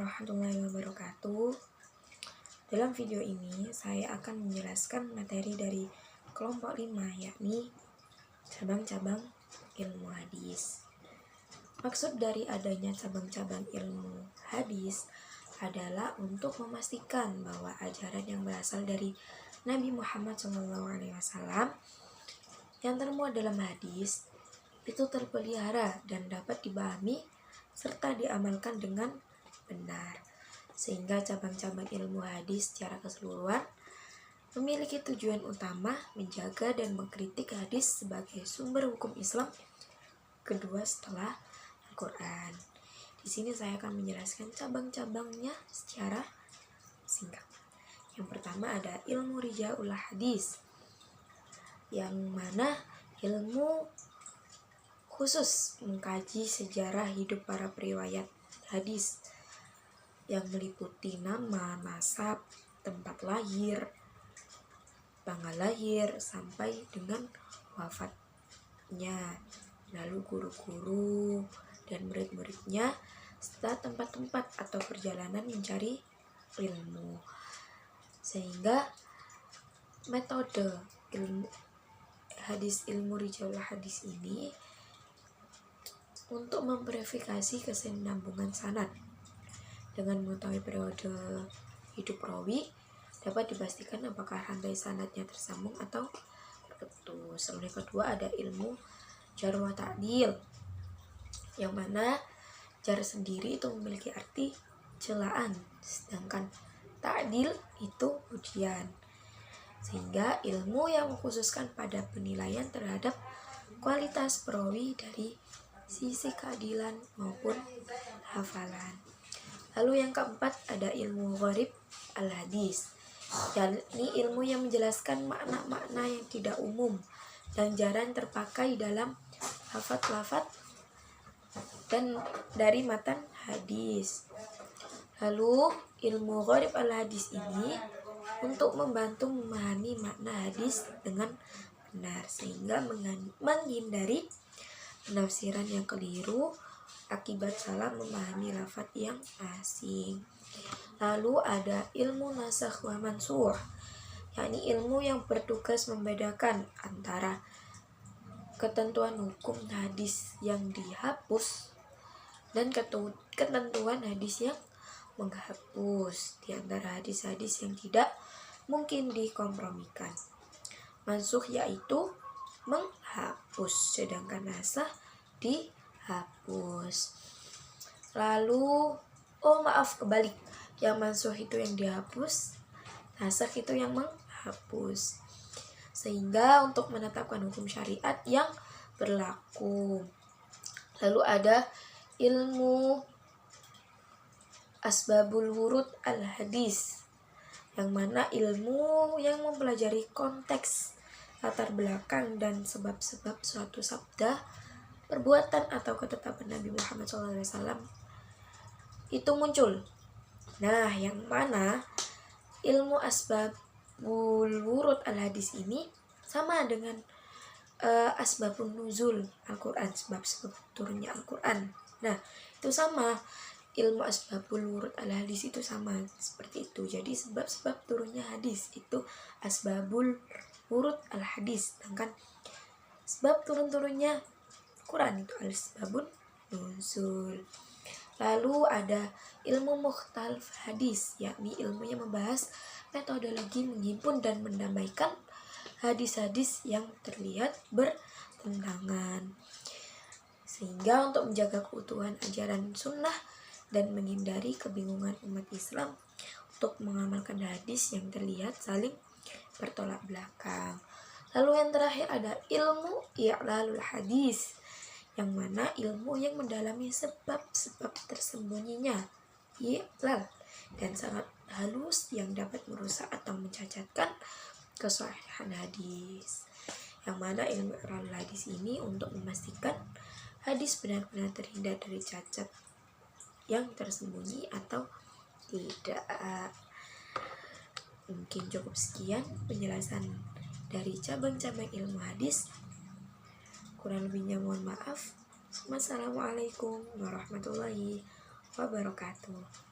warahmatullahi wabarakatuh. Dalam video ini saya akan menjelaskan materi dari kelompok 5, yakni cabang-cabang ilmu hadis. Maksud dari adanya cabang-cabang ilmu hadis adalah untuk memastikan bahwa ajaran yang berasal dari Nabi Muhammad SAW yang termuat dalam hadis itu terpelihara dan dapat dipahami serta diamalkan dengan benar, sehingga cabang-cabang ilmu hadis secara keseluruhan memiliki tujuan utama menjaga dan mengkritik hadis sebagai sumber hukum Islam kedua setelah Al-Quran. Di sini saya akan menjelaskan cabang-cabangnya secara singkat. Yang pertama ada ilmu rijaul hadis, yang mana ilmu khusus mengkaji sejarah hidup para periwayat hadis yang meliputi nama, nasab, tempat lahir, tanggal lahir, sampai dengan wafatnya, lalu guru-guru dan murid-muridnya, serta tempat-tempat atau perjalanan mencari ilmu. Sehingga metode ilmu rijaul hadis ini untuk memverifikasi kesinambungan sanad dengan mengetahui periode hidup rawi, dapat dipastikan apakah rantai sanadnya tersambung atau terputus. Lalu yang kedua ada ilmu jarh wa ta'dil, yang mana jarh sendiri itu memiliki arti celaan, sedangkan ta'dil itu pujian. Sehingga ilmu yang mengkhususkan pada penilaian terhadap kualitas perawi dari sisi keadilan maupun hafalan. Lalu yang keempat ada ilmu gharib al-hadis, yakni ilmu yang menjelaskan makna-makna yang tidak umum dan jarang terpakai dalam lafaz-lafaz dan dari matan hadis. Lalu ilmu gharib al-hadis ini untuk membantu memahami makna hadis dengan benar, sehingga menghindari penafsiran yang keliru akibat salah memahami lafaz yang asing. Lalu ada ilmu nasakh wa mansukh, yakni ilmu yang bertugas membedakan antara ketentuan hukum hadis yang dihapus dan ketentuan hadis yang menghapus di antara hadis-hadis yang tidak mungkin dikompromikan. Mansukh yaitu menghapus, sedangkan nasakh dihapus. Lalu kebalik, yang mansukh itu yang dihapus, nasakh itu yang menghapus, sehingga untuk menetapkan hukum syariat yang berlaku. Lalu ada ilmu asbabul wurud al-hadis, yang mana ilmu yang mempelajari konteks, latar belakang dan sebab-sebab suatu sabda, perbuatan atau ketetapan Nabi Muhammad SAW itu muncul. Nah, yang mana ilmu asbabul wurud al-hadis ini sama dengan asbabun nuzul Al-Quran, sebab-sebab turunnya Al-Quran. Nah, itu sama, ilmu asbabul wurud al-hadis itu sama seperti itu. Jadi sebab-sebab turunnya hadis itu asbabul wurud al-hadis, sedangkan sebab turun-turunnya Quran itu asbabun nuzul. Lalu ada ilmu mukhtalaf hadis, yakni ilmu yang membahas metodologi menghimpun dan mendamaikan hadis-hadis yang terlihat bertentangan, sehingga untuk menjaga keutuhan ajaran sunnah dan menghindari kebingungan umat Islam untuk mengamalkan hadis yang terlihat saling bertolak belakang. Lalu yang terakhir ada ilmu i'lalul hadis, yang mana ilmu yang mendalami sebab-sebab tersembunyinya i'lal dan sangat halus yang dapat merusak atau mencacatkan kesahihan hadis. Yang mana ilmu i'lalul hadis ini untuk memastikan hadis benar-benar terhindar dari cacat yang tersembunyi atau tidak. Mungkin cukup sekian penjelasan dari cabang-cabang ilmu hadis. Kurang lebihnya mohon maaf. Wassalamualaikum warahmatullahi wabarakatuh.